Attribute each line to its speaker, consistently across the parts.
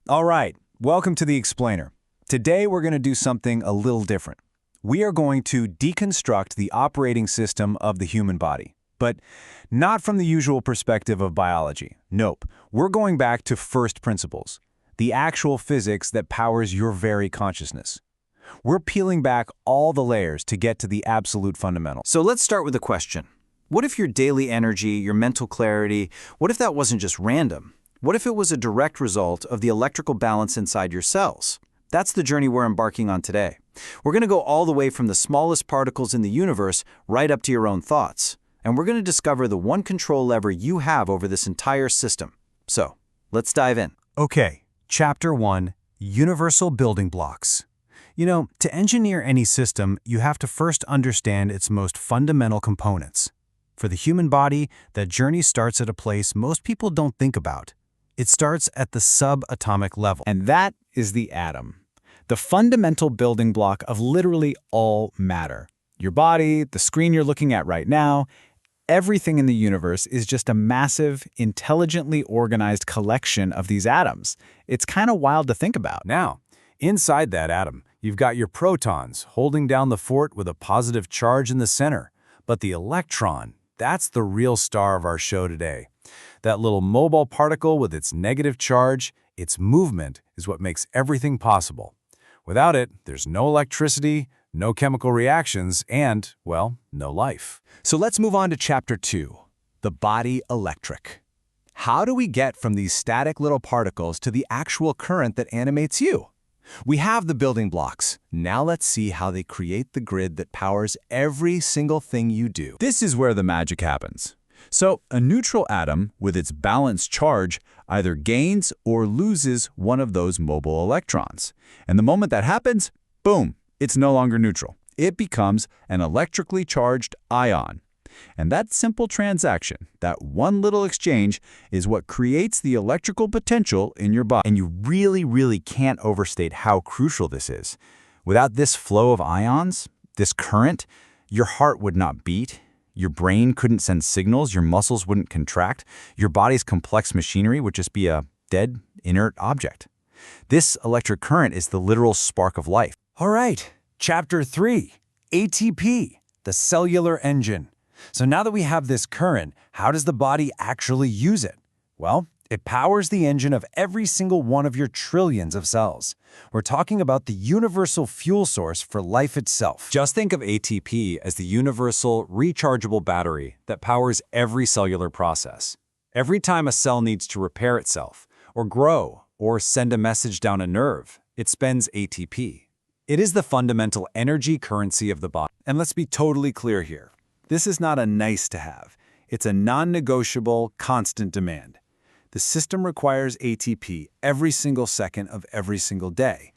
Speaker 1: All right, welcome to the Explainer. Today we're going to do something a little different. We are going to deconstruct the operating system of the human body, but not from the usual perspective of biology. Nope, we're going back to first principles, the actual physics that powers your very consciousness. We're peeling back all the layers to get to the absolute fundamentals.
Speaker 2: So let's start with a question. What if your daily energy, your mental clarity, what if that wasn't just random? What if it was a direct result of the electrical balance inside your cells? That's the journey we're embarking on today. We're going to go all the way from the smallest particles in the universe right up to your own thoughts. And we're going to discover the one control lever you have over this entire system. So, let's dive in.
Speaker 1: Okay, Chapter 1, Universal Building Blocks. You know, to engineer any system, you have to first understand its most fundamental components. For the human body, that journey starts at a place most people don't think about. It starts at the subatomic level.
Speaker 3: And that is the atom, the fundamental building block of literally all matter. Your body, the screen you're looking at right now, everything in the universe is just a massive, intelligently organized collection of these atoms. It's kind of wild to think about.
Speaker 1: Now, inside that atom, you've got your protons holding down the fort with a positive charge in the center. But the electron, that's the real star of our show today. That little mobile particle with its negative charge, its movement, is what makes everything possible. Without it, there's no electricity, no chemical reactions, and, well, no life. So let's move on to Chapter 2, the Bioelectric. How do we get from these static little particles to the actual current that animates you? We have the building blocks. Now let's see how they create the grid that powers every single thing you do. This is where the magic happens. So, a neutral atom with its balanced charge either gains or loses one of those mobile electrons. And the moment that happens, boom, it's no longer neutral. It becomes an electrically charged ion. And that simple transaction, that one little exchange, is what creates the electrical potential in your body. And you really can't overstate how crucial this is. Without this flow of ions, this current, your heart would not beat, your brain couldn't send signals, your muscles wouldn't contract, your body's complex machinery would just be a dead, inert object. This electric current is the literal spark of life. All right, Chapter 3, ATP, the Cellular Engine. So now that we have this current, how does the body actually use it? Well, it powers the engine of every single one of your trillions of cells. We're talking about the universal fuel source for life itself. Just think of ATP as the universal rechargeable battery that powers every cellular process. Every time a cell needs to repair itself, or grow, or send a message down a nerve, it spends ATP. It is the fundamental energy currency of the body. And let's be totally clear here. This is not a nice to have. It's a non-negotiable, constant demand. The system requires ATP every single second of every single day.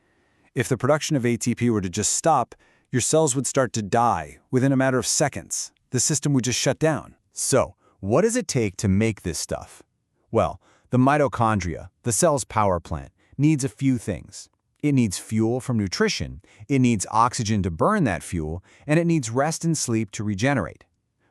Speaker 1: If the production of ATP were to just stop, your cells would start to die within a matter of seconds. The system would just shut down. So, what does it take to make this stuff? Well, the mitochondria, the cell's power plant, needs a few things. It needs fuel from nutrition, it needs oxygen to burn that fuel, and it needs rest and sleep to regenerate.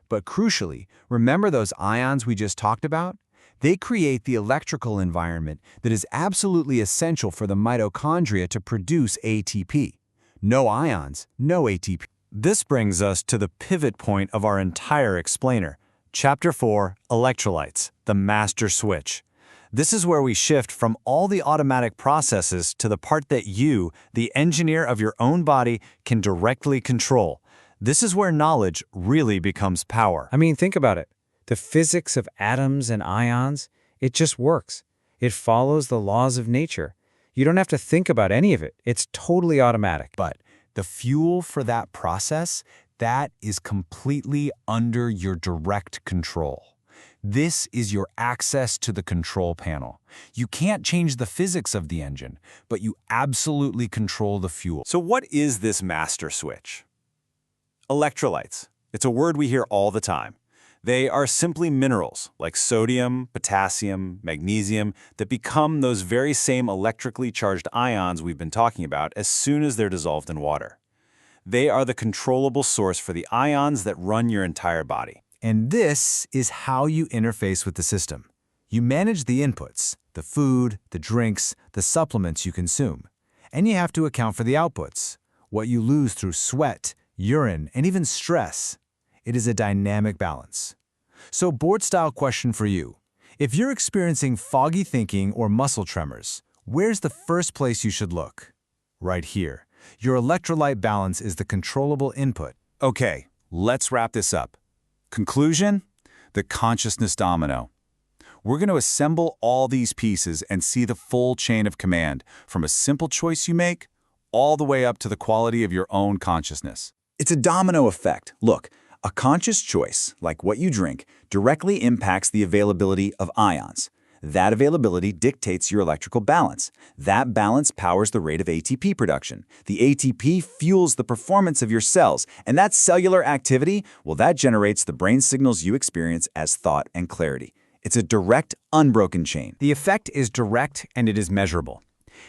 Speaker 1: But crucially, remember those ions we just talked about? They create the electrical environment that is absolutely essential for the mitochondria to produce ATP. No ions, no ATP. This brings us to the pivot point of our entire explainer. Chapter 4, Electrolytes, the master switch. This is where we shift from all the automatic processes to the part that you, the engineer of your own body, can directly control. This is where knowledge really becomes power.
Speaker 3: I mean, think about it. The physics of atoms and ions, it just works. It follows the laws of nature. You don't have to think about any of it. It's totally automatic.
Speaker 1: But the fuel for that process, that is completely under your direct control. This is your access to the control panel. You can't change the physics of the engine, but you absolutely control the fuel. So what is this master switch? Electrolytes. It's a word we hear all the time. They are simply minerals like sodium, potassium, magnesium that become those very same electrically charged ions we've been talking about as soon as they're dissolved in water. They are the controllable source for the ions that run your entire body. And this is how you interface with the system. You manage the inputs,
Speaker 3: the food, the drinks, the supplements you consume. And you have to account for the outputs, what you lose through sweat, urine, and even stress. It is a dynamic balance. So, board-style question for you. If you're experiencing foggy thinking or muscle tremors, where's the first place you should look? Right here. Your electrolyte balance is the controllable input.
Speaker 1: Okay, let's wrap this up. Conclusion? The Consciousness Domino. We're going to assemble all these pieces and see the full chain of command, from a simple choice you make, all the way up to the quality of your own consciousness.
Speaker 2: It's a domino effect. Look, a conscious choice, like what you drink, directly impacts the availability of ions. That availability dictates your electrical balance. That balance powers the rate of ATP production. The ATP fuels the performance of your cells, and that cellular activity, well, that generates the brain signals you experience as thought and clarity. It's a direct, unbroken chain.
Speaker 3: The effect is direct and it is measurable.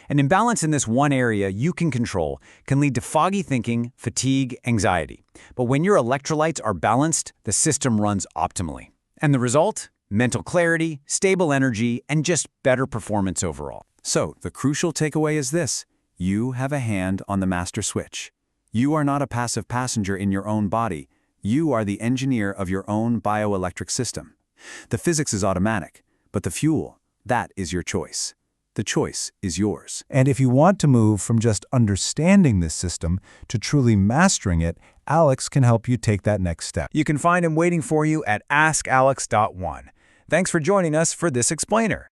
Speaker 3: An imbalance in this one area you can control can lead to foggy thinking, fatigue, anxiety. But when your electrolytes are balanced, the system runs optimally. And the result? Mental clarity, stable energy, and just better performance overall.
Speaker 1: So, the crucial takeaway is this. You have a hand on the master switch. You are not a passive passenger in your own body. You are the engineer of your own bioelectric system. The physics is automatic, but the fuel, that is your choice. The choice is yours.
Speaker 4: And if you want to move from just understanding this system to truly mastering it, Alex can help you take that next step.
Speaker 3: You can find him waiting for you at askalex.one. Thanks for joining us for this explainer.